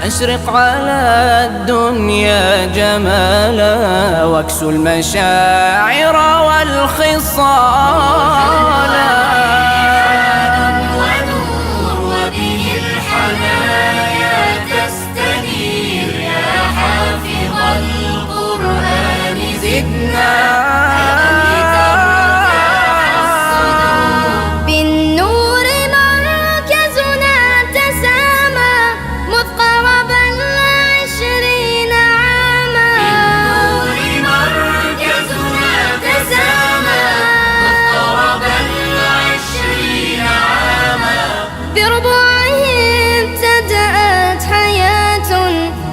أشرق على الدنيا جمالا واكسو المشاعر والخصالا. ونور وبه الحنايا تستنير يا حافظ القرآن زدنا.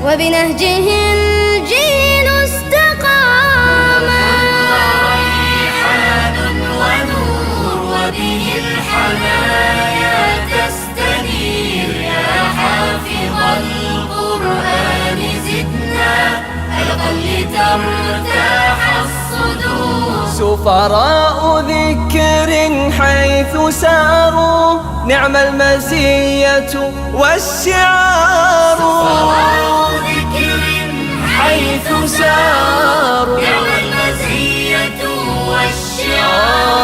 وبنهجه الجيل استقام. ريحان ونور وبه الحنايا تستنير يا حافظ القرآن زدنا. ألقا لترتاح الصدور. سفراء ذكر حيث ساروا نعم المزية والشعار. حيث ساروا نعم المزية والشعار.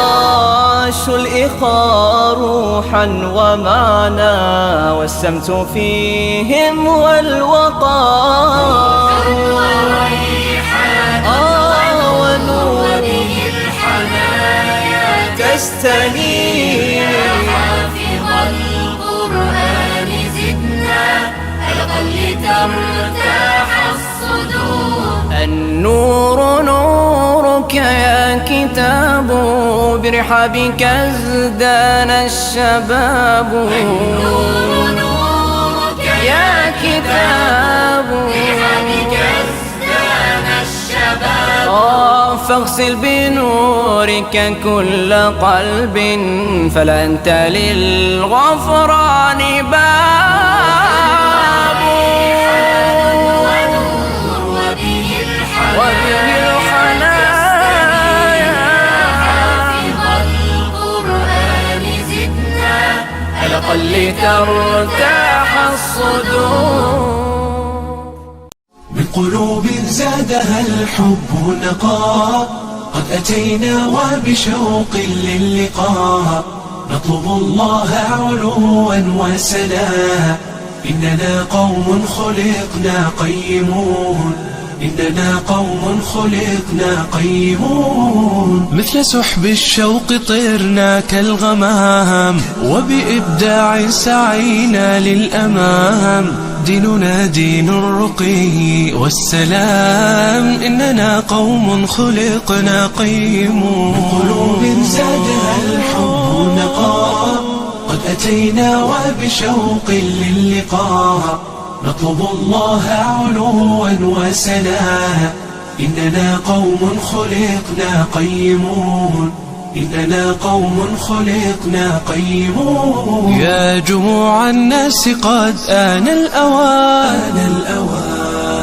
عاشوا الإخاء روحا ومعنى والسمت فيهم والوقار. وريحان ونور وبه الحنايا تستنير يا حافظ القرآن زدنا. ألقا لترتاح الصدور. النور نورك يا كتاب برحابك ازدان الشباب. النور نورك يا كتاب برحابك ازدان الشباب. فاغسل بنورك كل قلب فلا أنت للغفران باب. وبه الحنايا حافظ القرآن زدنا. ألقا لترتاح الصدور. من قلوب زادها الحب نقاء قد أتينا وبشوق للقاء نطلب الله علوا وسنا. إننا قوم خلقنا قيمون. إننا قوم خلقنا قيمون. مثل سحب الشوق طرنا كالغمام وبإبداع سعينا للأمام. ديننا دين الرقي والسلام. إننا قوم خلقنا قيمون. من قلوب زادها الحب نقاء قد أتينا وبشوق للقاء نطلب الله علوا وسنا. إننا قوم خلقنا قيمون. إننا قوم خلقنا قيمون. يا جموع الناس قد آن الأوان.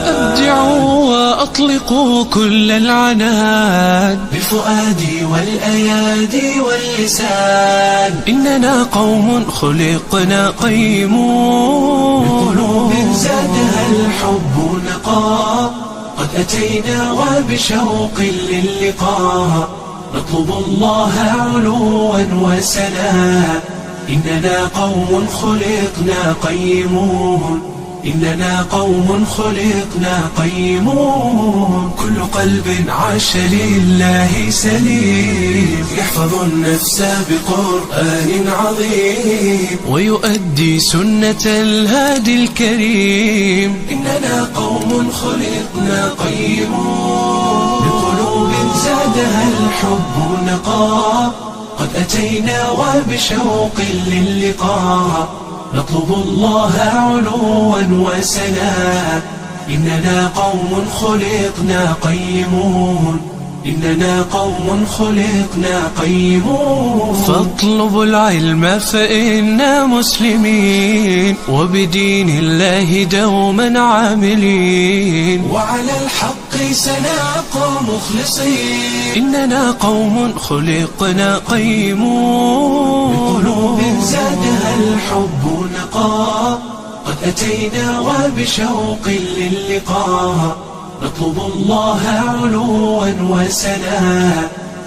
أبدعوا وأطلقوا كل العناد بالفؤاد والأيادي واللسان. إننا قوم خلقنا قيمون. بقلوب زادها الحب نقاء قد أتينا وبشوق للقاء نطلب الله علوا وسنا. إننا قوم خلقنا قيمون. إننا قوم خلقنا قيمون. كل قلب عاش لله سليم يحفظ النفس بقرآن عظيم ويؤدي سنة الهادي الكريم. إننا قوم خلقنا قيمون. بقلوب زادها الحب نقاء قد أتينا وبشوق للقاء نطلب الله علوا وسنا. إننا قوم خلقنا قيمون. إننا قوم خلقنا قيمون. فاطلبوا العلم فإنا مسلمين وبدين الله دوما عاملين وعلى الحق سنبقى مخلصين. إننا قوم خلقنا قيمون. بقلوب زادها الحب نقاء قد أتينا وبشوق للقاء نطلب الله علوا وسنا.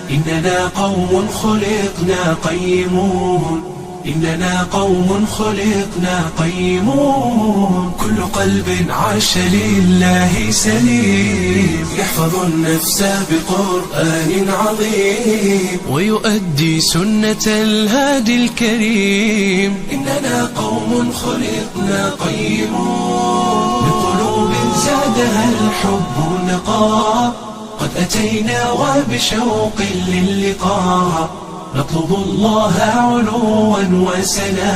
إننا قوم خلقنا قيمون، إننا قوم خلقنا قيمون. كل قلب عاش لله سليم يحفظ النفس بقرآن عظيم ويؤدي سنة الهادي الكريم. إننا قوم خلقنا قيمون بقلوب زادها الحب نقاء. قد أتينا وبشوق للقاء نطلب الله علوا وسنا.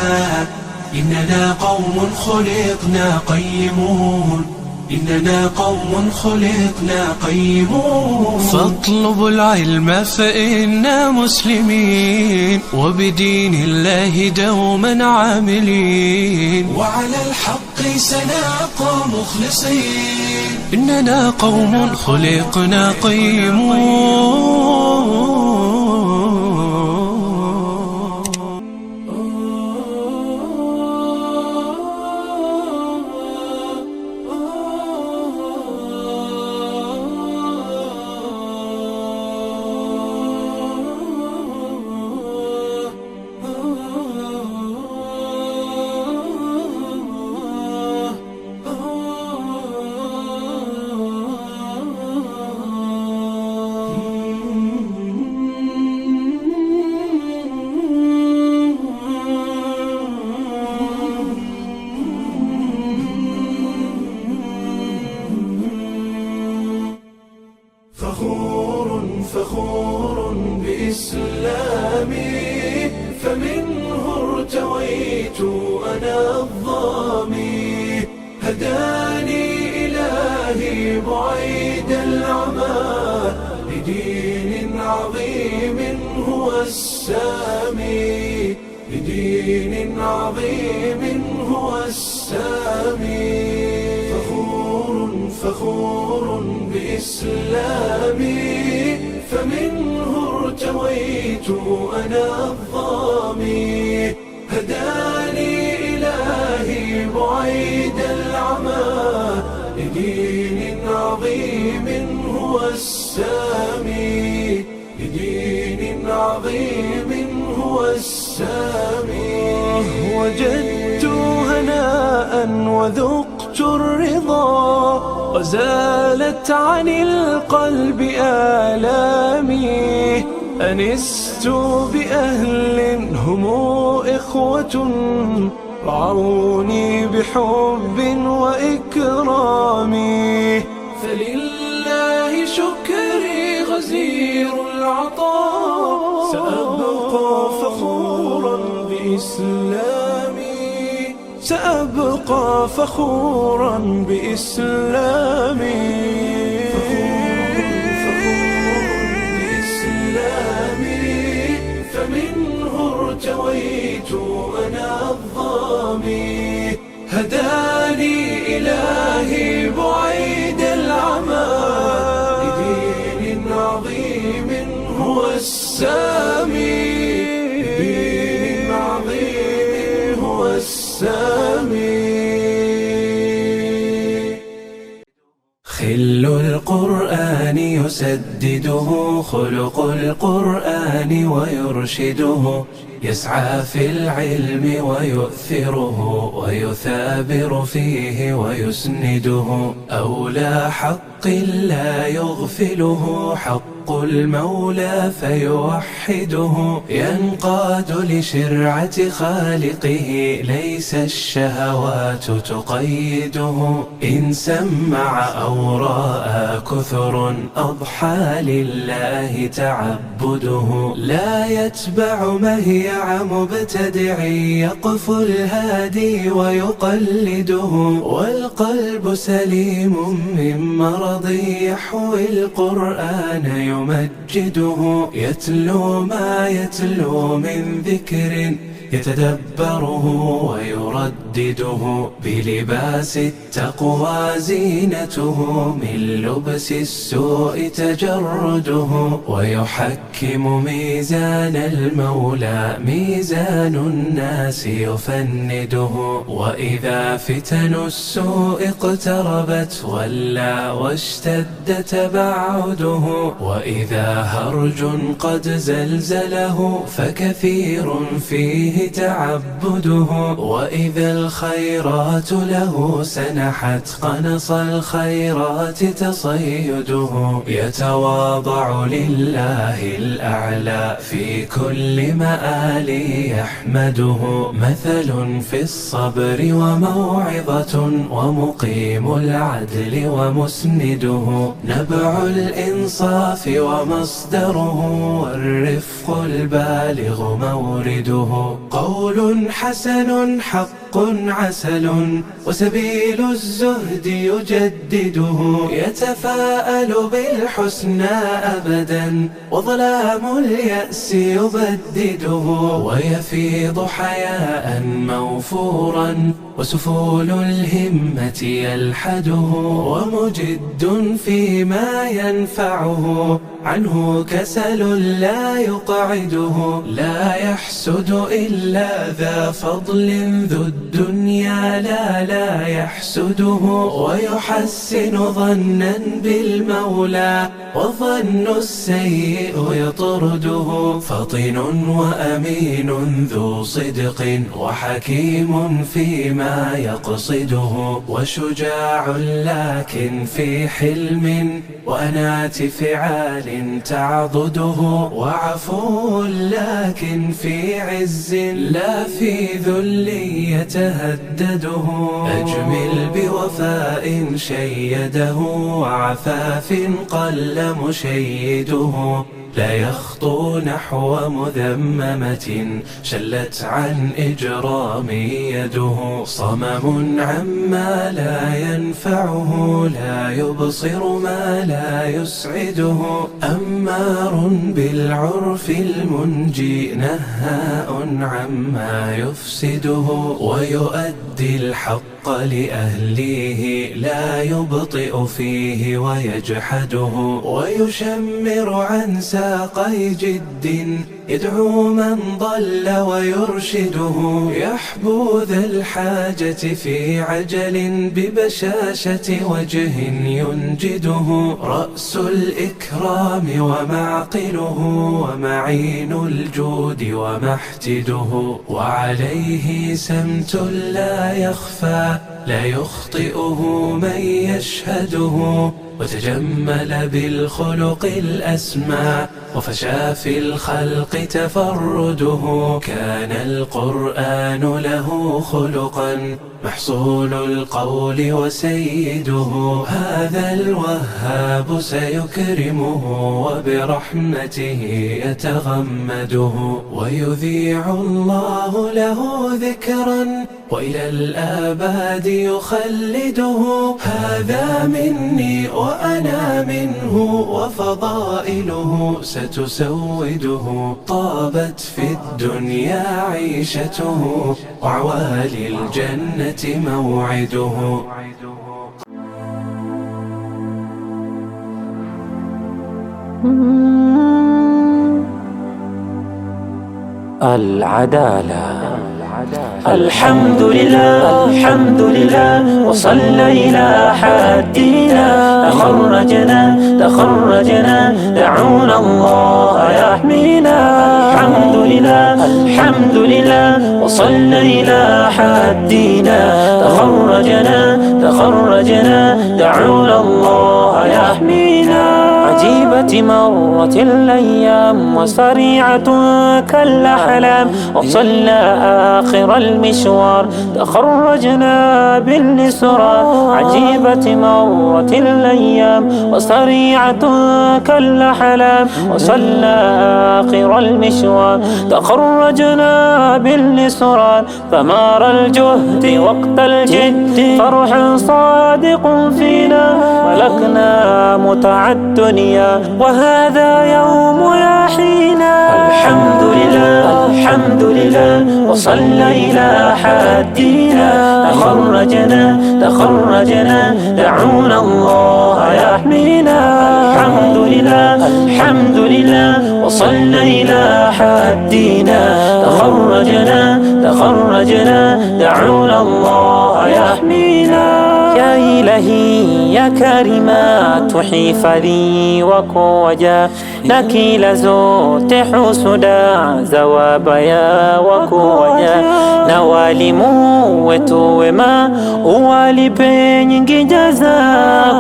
إننا قوم خلقنا قيمون، إننا قوم خلقنا قيمون. فاطلبوا العلم فإنا مسلمين وبدين الله دوما عاملين وعلى الحق سنبقى مخلصين. إننا قوم خلقنا قيمون. فخور بإسلامي فمنه ارتويت أنا الظامي. هداني إلهي بعيد العمى لدين عظيم هو السامي، لدين عظيم هو السامي. فخور بإسلامي فمنه ارتويت أنا الظامي. هداني إلهي بعيد العمى لدين عظيم هو السامي، لدين عظيم هو السامي. وجدت هناء وذقت الرضا وزالت عن القلب آلامي. أنست بأهل هم إخوة رعوني بحب وإكرام. فلله شكري غزير العطاء سأبقى فخورا بإسلامي، سأبقى فخورا بإسلامي. فمنه ارتويت أنا الظامي. هداني إلهي بعيد العمى لدين عظيم هو السامي، لدين عظيم هو السامي. خل القرآن يسدده خلق القرآن ويرشده. يسعى في العلم ويؤثره ويثابر فيه ويسنده. أولى حق لا يغفله حق المولى فيوحده. ينقاد لشرعة خالقه ليس الشهوات تقيده. إن سمع أو رأى كثر أضحى لله تعبده. لا يتبع مهيع مبتدع يقف الهادي ويقلده. والقلب سليم من مرض يحوي القرآن يمجده. يتلو ما يتلو من ذكر يتدبره ويردده بلباس التقوى زينته، من لبس السوء تجرده، ويحكم ميزان المولى ميزان الناس يفنده. وإذا فتن السوء اقتربت ولى واشتد تبعده، وإذا هرج قد زلزله فكثير فيه تعبده، وإذا الخيرات له سنحت قنص الخيرات تصيده، يتواضع لله الأعلى في كل مآل يحمده، مثل في الصبر وموعظة ومقيم العدل ومسنده، نبع الإنصاف ومصدره والرفق البالغ مورده، قول حسن حق عسل وسبيل الزهد يجدده، يتفاءل بالحسنى أبدا وظلام اليأس يبدده، ويفيض حياء موفورا وسفول الهمة يلحده، ومجد فيما ينفعه عنه كسل لا يقعده، لا يحسد إلا ذا فضل ذو الدنيا لا يحسده، ويحسن ظنا بالمولى وظن السيء يطرده، فطن وأمين ذو صدق وحكيم فيما يقصده، وشجاع لكن في حلم وأنات فعال تعضده، وعفو لكن في عز لا في ذل يتهدده، أجمل بوفاء شيده وعفاف قل مشيده، لا يخطو نحو مذممة شلت عن إجرام يده، صمم عما لا ينفعه لا يبصر ما لا يسعده، أمار بالعرف المنجي نهاء عما يفسده، ويؤدي الحق لأهليه لا يبطئ فيه ويجحده، ويشمر عن ساقي جد يدعو من ضل ويرشده، يحبو ذا الحاجة في عجل ببشاشة وجه ينجده، رأس الإكرام ومعقله ومعين الجود ومحتده، وعليه سمت لا يخفى لا يخطئه من يشهده، وتجمل بالخلق الأسمى وفشى في الخلق تفرده، كان القرآن له خلقا محصول القول وسيده، هذا الوهاب سيكرمه وبرحمته يتغمده، ويذيع الله له ذكرا وإلى الآباد يخلده، هذا مني وأنا منه وفضائله ستسوده، طابت في الدنيا عيشته وعوالي الجنة موعده. العدالة. الحمد لله الحمد لله وصلى إلى حدنا، تخرجنا دعونا الله يحمينا. الحمد لله الحمد لله وصلى إلى حدنا، تخرجنا دعونا الله يحمينا. عجيبة مرت الأيام وسريعة كالأحلام، وصلنا آخر المشوار تخرجنا بالنسرى. عجيبة مرت الأيام وسريعة كالأحلام، وصلنا آخر المشوار تخرجنا بالنسرى. ثمار الجهد وقت الجد فرح صادق فينا، ملكنا متع الدنيا وهذا يوم يحيينا. الحمد لله الحمد لله وصلى إلى حدينا. تخرجنا دعونا الله يحمينا. الحمد لله الحمد لله وصلنا إلى حدينا. تخرجنا دعونا الله يحمينا. يا إلهي يا كريمات حفظي وكوجا نكيل زوت حسدا زوابيا وكوجا na walimu wetu wema uwalipe nyingi jaza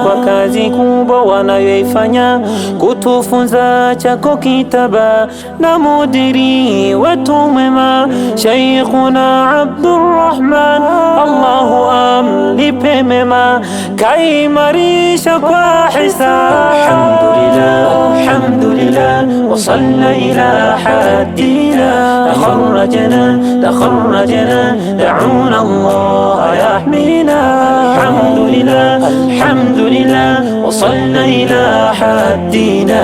kwa kazi kubwa wanayoifanya kutufunza chako kitaba, na mudiri wetu mwema Sheikhuna Abdurrahman, Allahu amlipe mema kaimarisha kwa hisab. Alhamdulillah وصلنا إلى حدينا. تخرجنا دعونا الله يحمينا. الحمد لله وصلنا إلى حدينا.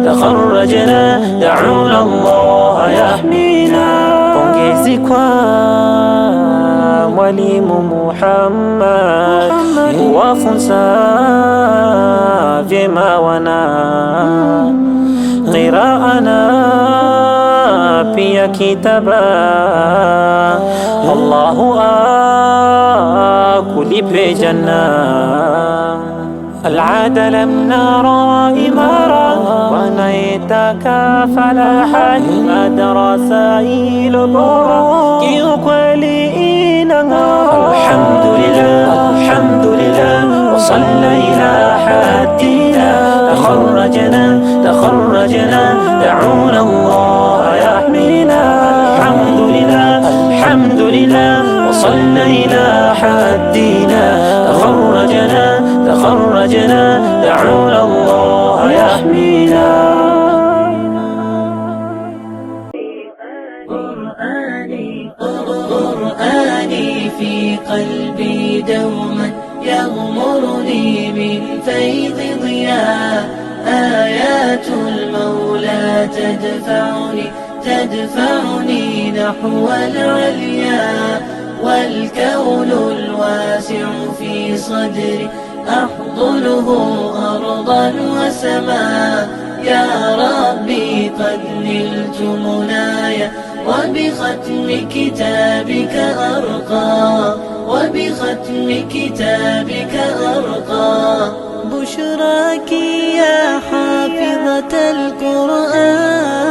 تخرجنا دعونا الله يحمينا. Pongezi kwa Mwalimu Muhammad, wafunza vyema wana qiraana pia kitaba. Allahu akulipe janna. العادة لم نرى إمارة ونيتك فلاحا مدرسائل البورا كيوكولينا. الحمد لله وصلى إلى حدينا. تخرجنا دعونا الله يحمينا. الحمد لله وصلنا إلى حدينا. تخرجنا دعونا الله يحمينا. قرآني في قلبي دوما يغمرني من فيض ضياء. آيات المولى تدفعني نحو العليا. والكون الواسع في صدري أحضنه أرضا وسماء. يا ربي قد نلت منايا وبختم كتابك أرقى. بشراك يا حافظة القرآن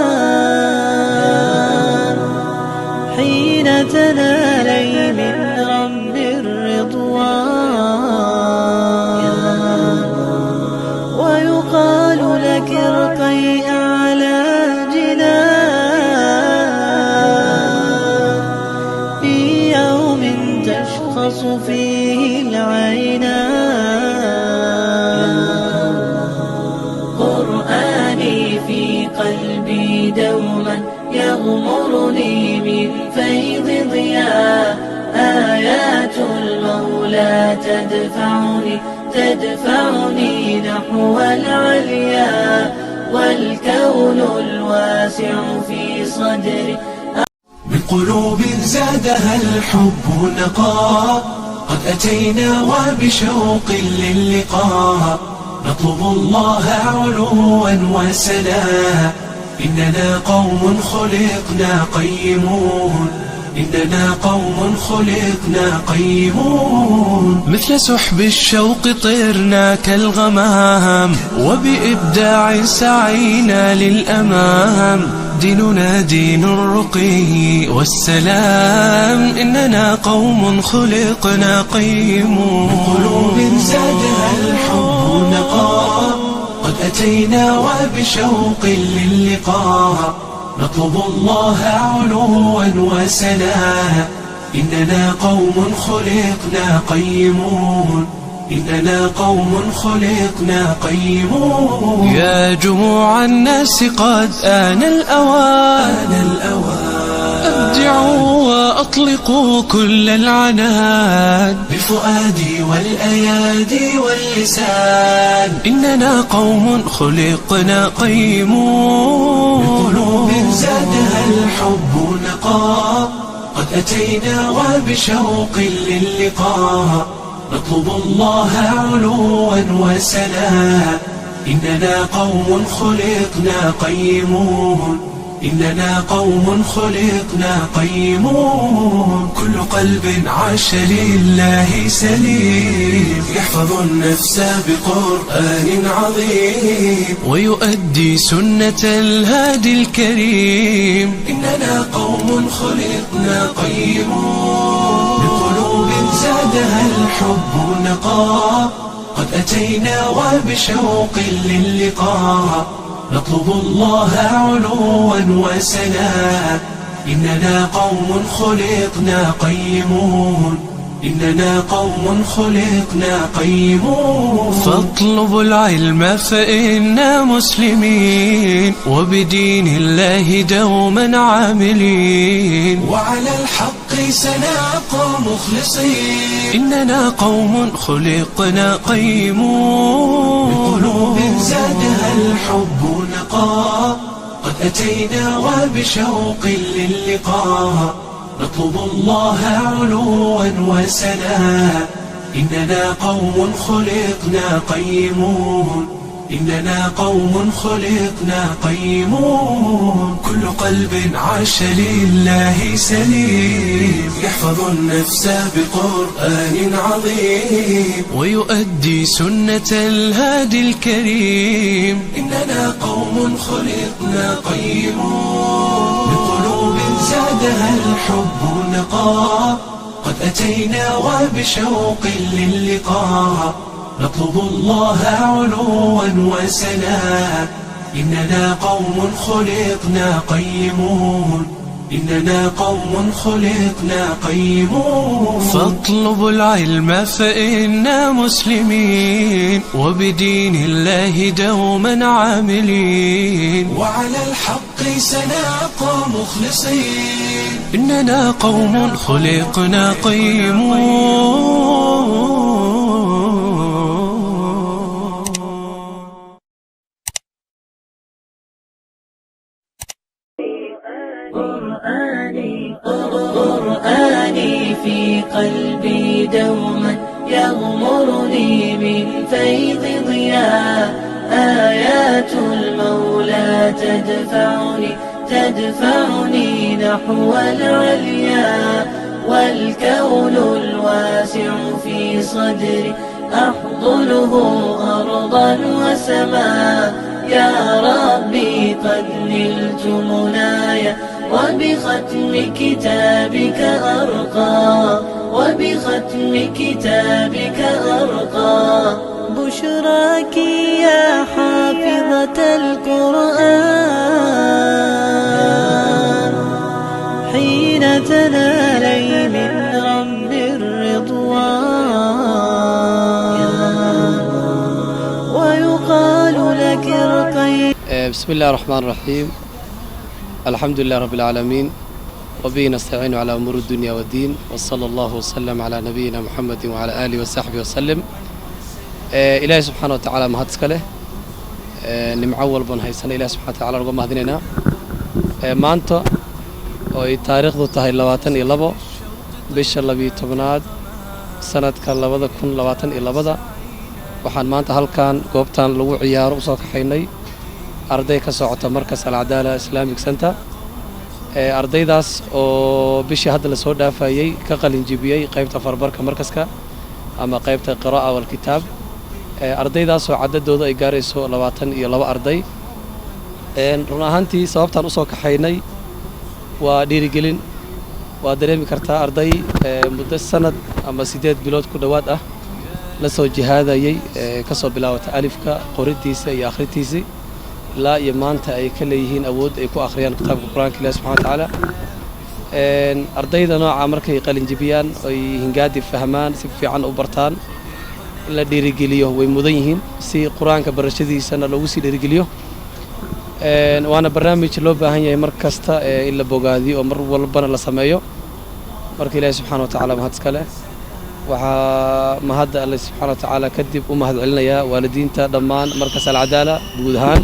حين تنالي من رب الرضوان. ويقال لك ارقي أعلى جنان في يوم تشخص فيه العينان. قرآني في قلبي دوما يغمرني من فيض ضياء. آيات المولى تدفعني نحو العليا. والكون الواسع في صدري. من قلوب زادها الحب نقاء قد أتينا وبشوق للقاء. نطلب الله علوا وسنا. إننا قوم خلقنا قيمون. مثل سحب الشوق طرنا كالغمام. وبإبداع سعينا للأمام. ديننا دين الرقي والسلام. إننا قوم خلقنا قيمون. من قلوب زادها الحب نقاء قد أتينا وبشوق للقاء. نطلب الله علوا وسنا. إننا قوم خلقنا قيمون. يا جموع الناس قد آن الأوان ودعوا وأطلقوا كل العنان بفؤادي والأيادي واللسان. إننا قوم خلقنا قيمون بقلوب زادها الحب نقاء. قد أتينا وبشوق للقاء نطلب الله علوا وسنا. إننا قوم خلقنا قيمون. إننا قوم خلقنا قيمون. كل قلب عاش لله سليم يحفظ النفس بقرآن عظيم ويؤدي سنة الهادي الكريم. إننا قوم خلقنا قيمون بقلوب زادها الحب نقاء. قد أتينا وبشوق للقاء نطلب الله علوا وسنا. إننا قوم خلقنا قيمون. إننا قوم خلقنا قيمون. فاطلبوا العلم فإنا مسلمين وبدين الله دوما عاملين وعلى الحق سنبقى مخلصين. إننا قوم خلقنا قيمون بقلوب زادها الحب نقاء. قد أتينا وبشوق للقاء نطلب الله علوا وسنا. إننا قوم خلقنا قيمون. إننا قوم خلقنا قيمون. كل قلب عاش لله سليم يحفظ النفس بقرآن عظيم ويؤدي سنة الهادي الكريم. إننا قوم خلقنا قيمون بقلوب زادها الحب نقاء. قد أتينا وبشوق للقاء نطلب الله علوا وسنا. إننا قوم خلقنا قيمون. إننا قوم خلقنا قيمون. فاطلبوا العلم فإنا مسلمين وبدين الله دوما عاملين وعلى الحق سنبقى مخلصين. إننا قوم خلقنا قيمون. قرآني في قلبي دوما يغمرني من فيض ضياء. آيات المولى تدفعني نحو العليا. والكون الواسع في صدري أحضنه أرضا وسماء. يا ربي قد نلت منايا وبختم كتابك أرقى. وبختم كتابك أرقى. بشراك يا حافظة القرآن حين تنالي من رب الرضوان ويقال لك ارقي. بسم الله الرحمن الرحيم. الحمد لله رب العالمين وبه نستعين على أمور الدنيا والدين وصلى الله وسلم على نبينا محمد وعلى آله وصحبه وسلم. إلهي سبحانه وتعالى مهدسك له نمعول بن هيسان إلهي سبحانه وتعالى رقم مهدننا maanta oo ay taariikhdu tahay 22 bisha 12 sanadka 2022 waxaan maanta halkan goobtan lagu ciyaaro soo kaxaynay arday ka socota markas Al-Adaala Islamic Center ardaydaas oo bishii hadda la soo dhaafayay ka qalin jibiyay qaybta farbarka markaska ama qaybta qiraa'ada wal kitaab ardaydaas oo cadadooda ay gaarayso 22 arday run ahaantii sababtan u soo kaxaynay waa dhiirigelin waa dareemi kartaa arday muddo sanad ama 8 bilood ku dhawaad ah la soo jihaadayay ka soo bilaawata alifka qoridiisa iyo akhrintiisa ilaa iyo maanta ay ka leeyihiin awood ay ku akhriyaan kitaabka Quraanka Ilaahay subhanahu wa ta'ala ardayda nooca markay qalin jibiyaan ay hingaadi fahmaan si fiican u bartaan la dhiirigeliyo way mudan yihiin si Quraanka barashadiisana loogu sii dhiirigeliyo waana barnaamij loo baahan yahay mar kasta in la bogaadiyo oo mar walbana la sameeyo marka ilaahay subxaanahu wa tacaala mahad iska leh waxaa mahadda alle subxaanahu wa tacaala kadib u mahad celinayaa waalidiinta dhammaan markas alcadaala guud ahaan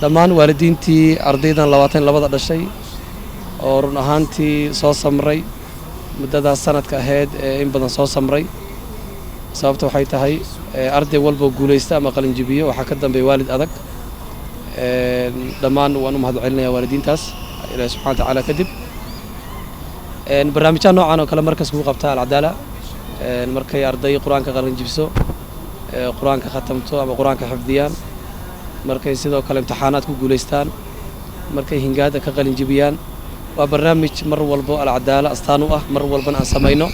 dhammaan waalidiintii ardaydan 22 dhashay oo run ahaantii soo samray muddadaas sanadka ahayd in badan soo samray sababta waxay tahay arday walba guulaysta ama qalin jibiyo waxaa ka dambeeya waalid adag dhammaan waan u mahad celinayaa waalidiintaas ilaahay subxaanahu wa tacaala kadib barnaamijyada noocan oo kale markas kugu qabtaa alcadaala markay arday quraanka qalin jibiso quraanka khatamto ama quraanka xifdiyaan markay sidoo kale imtixaanaad ku guuleystaan markay hingaada ka qalin jibiyaan waa barnaamij mar walba alcadaala astaan u ah mar walbana aan samayno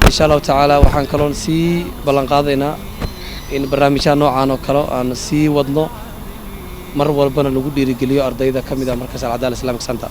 insha Allah taala waxaan kaloon sii ballan qaadaynaa in barnaamijyada noocan oo kale aan sii wadno mar walbana lagu dhiirigeliyo ardayda kamid ah markas alcadaala Islamic Center